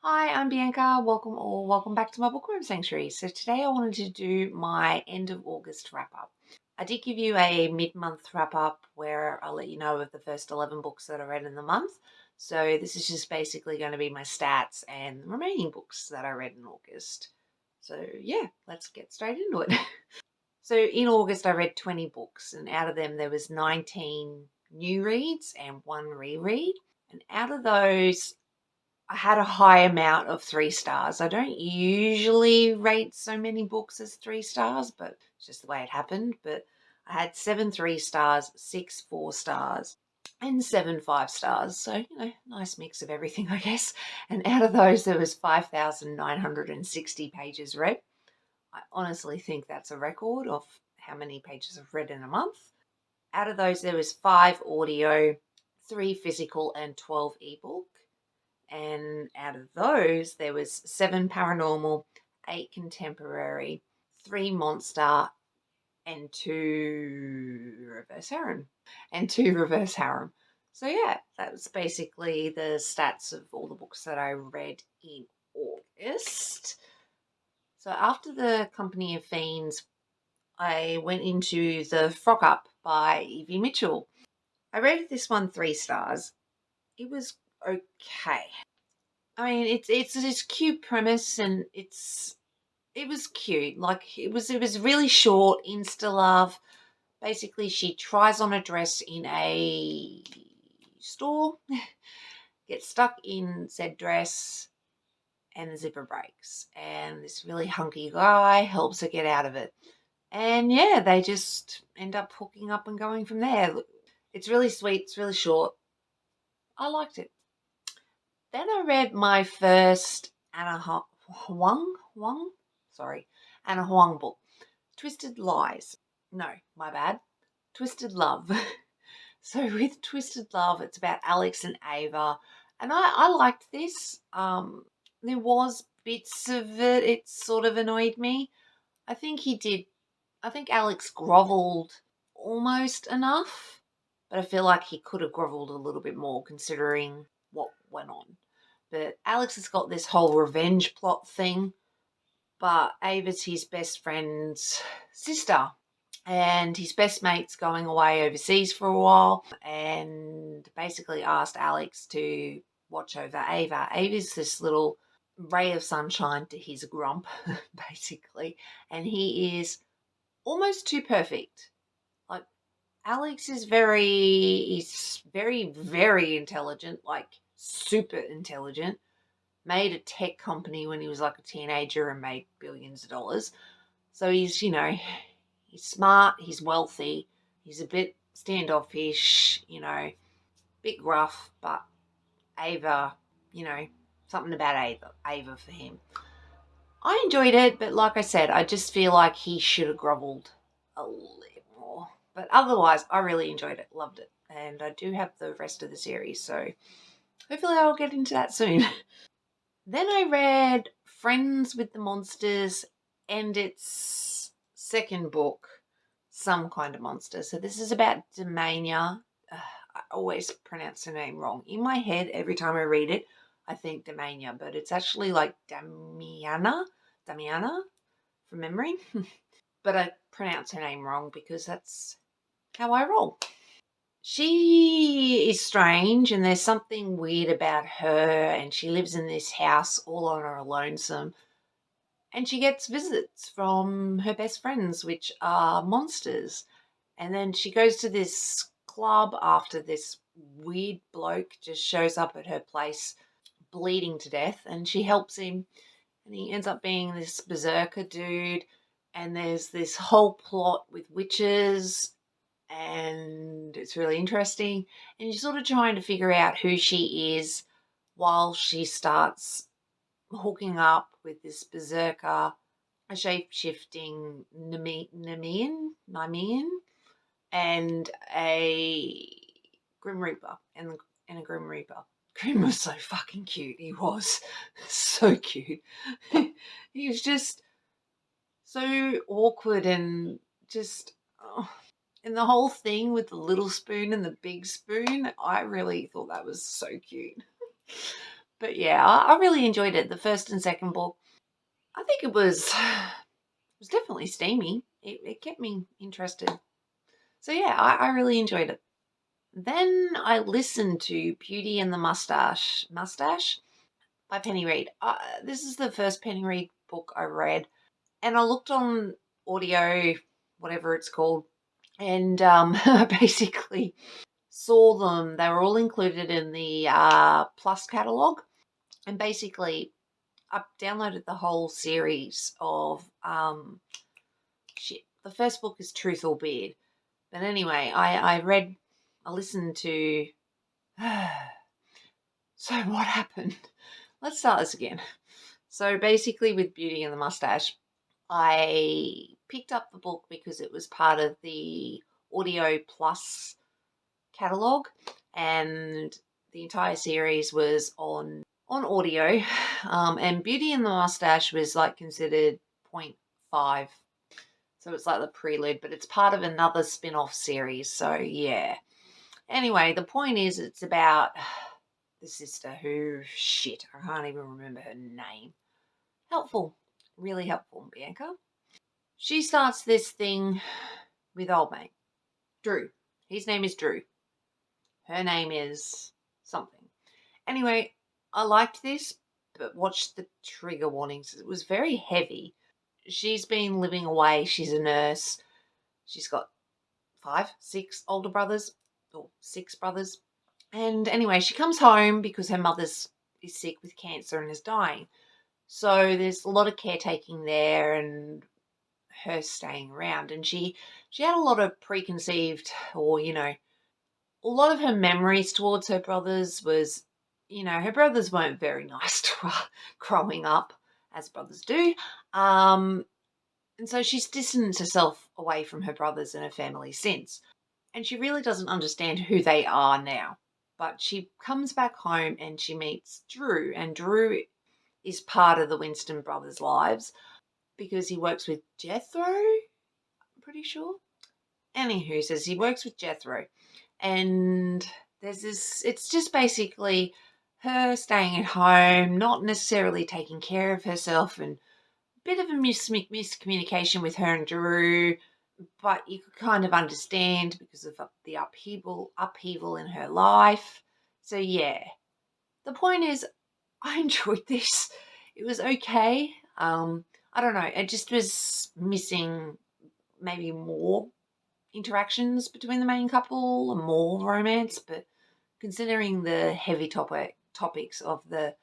Hi, I'm Bianca. Welcome back to my bookworm sanctuary. So today I wanted to do my end of August wrap up. I did give you a mid-month wrap up where I'll let you know of the first 11 books that I read in the month. So this is just basically going to be my stats and the remaining books that I read in August. So yeah, let's get straight into it. So in August I read 20 books, and out of them there was 19 new reads and one reread. And out of those, I had a high amount of 3 stars. I don't usually rate so many books as 3 stars, but it's just the way it happened. But I had 7 3 stars, 6 4 stars, and 7 5 stars. So, nice mix of everything, I guess. And out of those, there was 5,960 pages read. I honestly think that's a record of how many pages I've read in a month. Out of those, there was 5 audio, 3 physical, and 12 ebook. And out of those, there was 7 paranormal, 8 contemporary, 3 monster, and 2 reverse harem. So yeah, that was basically the stats of all the books that I read in August. So after the Company of Fiends, I went into the Froot Up by Evie Mitchell. I rated this one 3 stars. It was okay. I mean, it's this cute premise, and it was cute. Like it was really short, insta love. Basically, she tries on a dress in a store, gets stuck in said dress, and the zipper breaks. And this really hunky guy helps her get out of it. And yeah, they just end up hooking up and going from there. It's really sweet. It's really short. I liked it. Then I read my first Anna Huang book, Twisted Lies. No, my bad. Twisted Love. So with Twisted Love, it's about Alex and Ava, and I liked this. There was bits of it sort of annoyed me. I think he did. I think Alex grovelled almost enough, but I feel like he could have grovelled a little bit more considering what went on. But Alex has got this whole revenge plot thing, but Ava's his best friend's sister, and his best mate's going away overseas for a while and basically asked Alex to watch over Ava. Ava's this little ray of sunshine to his grump, basically, and he is almost too perfect. Like Alex is he's very, very intelligent, like super intelligent. Made a tech company when he was like a teenager and made billions of dollars. So he's smart, he's wealthy, he's a bit standoffish, bit rough, but Ava, something about Ava for him. I enjoyed it, but like I said, I just feel like he should have grovelled a little more. But otherwise, I really enjoyed it, loved it. And I do have the rest of the series, so hopefully I'll get into that soon. Then I read Friends with the Monsters and its second book, Some Kind of Monster. So this is about Demania. I always pronounce her name wrong. In my head, every time I read it, I think Demania, but it's actually like Damiana from memory. But I pronounce her name wrong because that's how I roll. She is strange, and there's something weird about her, and she lives in this house all on her lonesome, and she gets visits from her best friends, which are monsters. And then she goes to this club after this weird bloke just shows up at her place bleeding to death, and she helps him, and he ends up being this berserker dude. And there's this whole plot with witches, and it's really interesting. And you're sort of trying to figure out who she is while she starts hooking up with this berserker, a shape-shifting Nemean, and a Grim Reaper, and a Grim Reaper. Grim was so fucking cute. He was so cute. He was just so awkward and just. Oh. And the whole thing with the little spoon and the big spoon, I really thought that was so cute. But yeah, I really enjoyed it. The first and second book, I think it was definitely steamy. It kept me interested. So yeah, I really enjoyed it. Then I listened to Beauty and the Mustache by Penny Reid. This is the first Penny Reid book I read, and I looked on audio, whatever it's called, and I basically saw them. They were all included in the Plus catalogue, and basically I downloaded the whole series of shit. The first book is Truth or Beard, but anyway, I listened to. So what happened? Let's start this again. So basically, with Beauty and the Mustache, I picked up the book because it was part of the Audio Plus catalogue, and the entire series was on audio. And Beauty and the Mustache was like considered point 0.5. So it's like the prelude, but it's part of another spin-off series. So yeah. Anyway, the point is it's about the sister who, shit, I can't even remember her name. Helpful. Really helpful, Bianca. She starts this thing with old mate, Drew. His name is Drew. Her name is something. Anyway, I liked this, but watched the trigger warnings. It was very heavy. She's been living away. She's a nurse. She's got 6 older brothers, or 6 brothers. And anyway, she comes home because her mother's is sick with cancer and is dying. So there's a lot of caretaking there and her staying around. And she had a lot of preconceived, or, a lot of her memories towards her brothers was, her brothers weren't very nice to her growing up, as brothers do. And so she's distanced herself away from her brothers and her family since. And she really doesn't understand who they are now. But she comes back home and she meets Drew. And Drew is part of the Winston brothers' lives because he works with Jethro, I'm pretty sure. Anywho, says he works with Jethro. And there's this, it's just basically her staying at home, not necessarily taking care of herself, and a bit of a miscommunication with her and Drew, but you could kind of understand because of the upheaval in her life. So yeah, the point is, I enjoyed this. It was okay. I don't know. It just was missing maybe more interactions between the main couple and more romance. But considering the heavy topics of the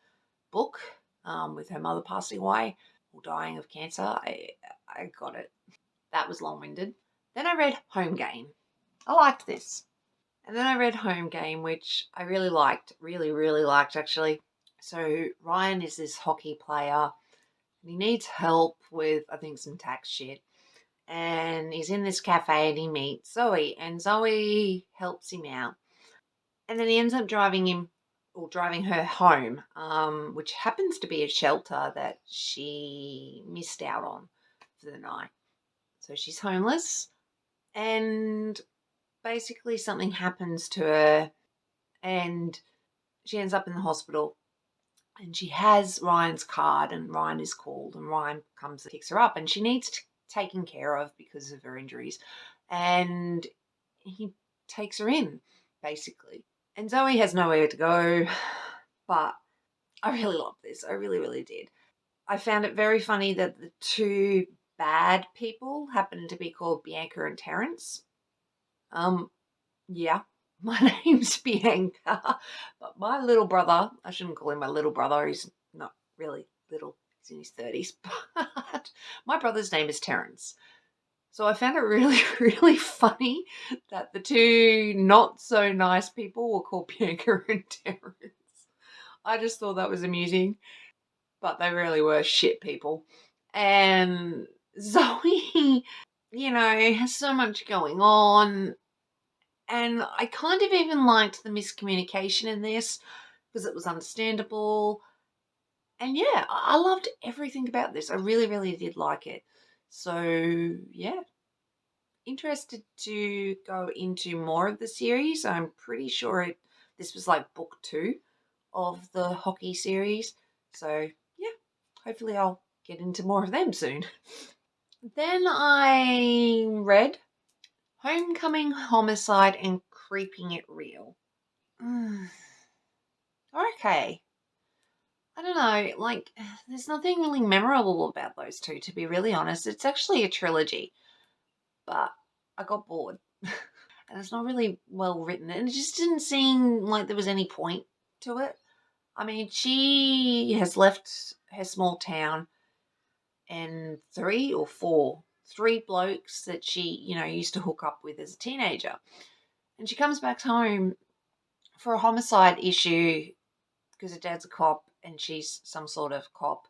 book, with her mother passing away or dying of cancer, I got it. That was long-winded. Then I read Home Game. I liked this. And then I read Home Game, which I really liked. Really, really liked, actually. So Ryan is this hockey player. And he needs help with, I think, some tax shit. And he's in this cafe and he meets Zoe. And Zoe helps him out. And then he ends up driving her home, which happens to be a shelter that she missed out on for the night. So she's homeless. And basically something happens to her and she ends up in the hospital, and she has Ryan's card, and Ryan is called, and Ryan comes and picks her up, and she needs taken care of because of her injuries, and he takes her in, basically. And Zoe has nowhere to go, but I really loved this. I really, really did. I found it very funny that the 2 bad people happened to be called Bianca and Terence. Yeah, my name's Bianca, but my little brother, I shouldn't call him my little brother, he's not really little, he's in his 30s, but my brother's name is Terence. So I found it really, really funny that the 2 not so nice people were called Bianca and Terence. I just thought that was amusing, but they really were shit people. And Zoe, has so much going on. And I kind of even liked the miscommunication in this because it was understandable. And yeah, I loved everything about this. I really, really did like it. So yeah, interested to go into more of the series. I'm pretty sure this was like book 2 of the hockey series. So, yeah, hopefully I'll get into more of them soon. Then I read Homecoming, Homicide, and Creeping It Real. Okay. I don't know, like, there's nothing really memorable about those two, to be really honest. It's actually a trilogy, but I got bored. And it's not really well written, and it just didn't seem like there was any point to it. I mean, she has left her small town, and three blokes that she, used to hook up with as a teenager. And she comes back home for a homicide issue because her dad's a cop and she's some sort of cop.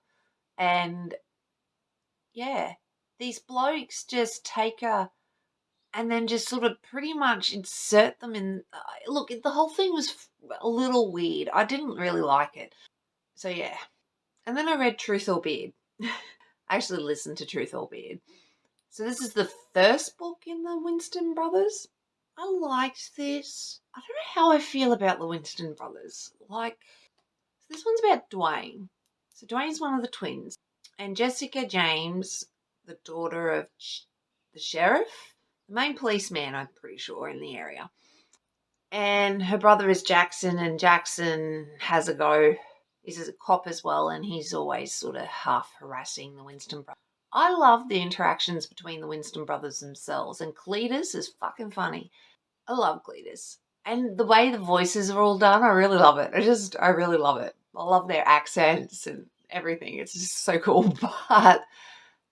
And yeah, these blokes just take her and then just sort of pretty much insert them in. Look, the whole thing was a little weird. I didn't really like it. So yeah. And then I read Truth or Beard. I actually listened to Truth or Beard. So this is the first book in the Winston Brothers. I liked this. I don't know how I feel about the Winston Brothers. Like, so this one's about Dwayne. So Dwayne's one of the twins. And Jessica James, the daughter of the sheriff, the main policeman, I'm pretty sure, in the area. And her brother is Jackson, and Jackson has a go. He's a cop as well, and he's always sort of half harassing the Winston brothers. I love the interactions between the Winston brothers themselves, and Cletus is fucking funny. I love Cletus. And the way the voices are all done, I really love it. I really love it. I love their accents and everything. It's just so cool. But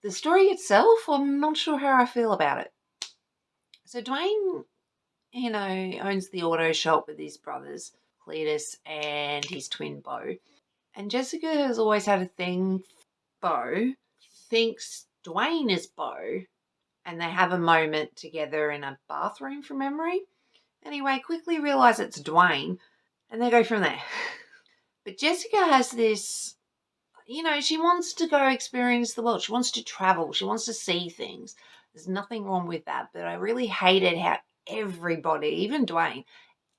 the story itself, I'm not sure how I feel about it. So Dwayne, owns the auto shop with his brothers, Cletus and his twin Beau. And Jessica has always had a thing for Beau, thinks Dwayne is Beau, and they have a moment together in a bathroom from memory. Anyway, quickly realise it's Dwayne, and they go from there. But Jessica has this, she wants to go experience the world. She wants to travel. She wants to see things. There's nothing wrong with that. But I really hated how everybody, even Dwayne,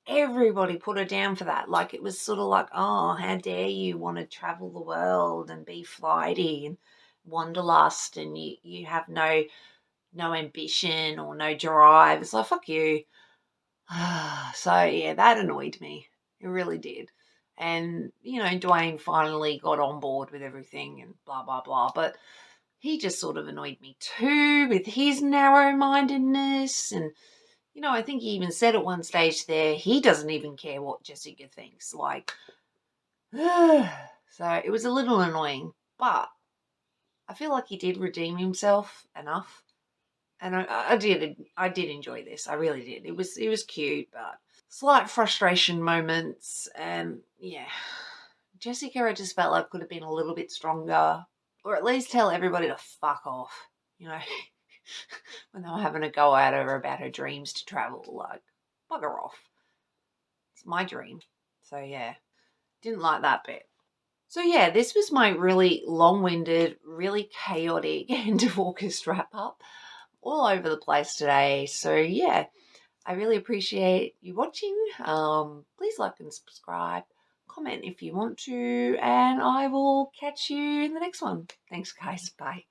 everybody put her down for that. Like, it was sort of like, oh, how dare you want to travel the world and be flighty and wanderlust, and you have no ambition or no drive. It's like, fuck you. So yeah, that annoyed me. It really did. And, Dwayne finally got on board with everything and blah, blah, blah. But he just sort of annoyed me too with his narrow-mindedness. And, I think he even said at one stage there, he doesn't even care what Jessica thinks. Like, so it was a little annoying. But I feel like he did redeem himself enough. And I did enjoy this. I really did. It was cute, but slight frustration moments. And yeah, Jessica, I just felt like could have been a little bit stronger, or at least tell everybody to fuck off. When they were having a go at her about her dreams to travel, like, bugger off. It's my dream. So yeah, didn't like that bit. So yeah, this was my really long-winded, really chaotic end of August wrap-up. All over the place today. So yeah, I really appreciate you watching. Please like and subscribe. Comment if you want to, and I will catch you in the next one. Thanks, guys. Bye.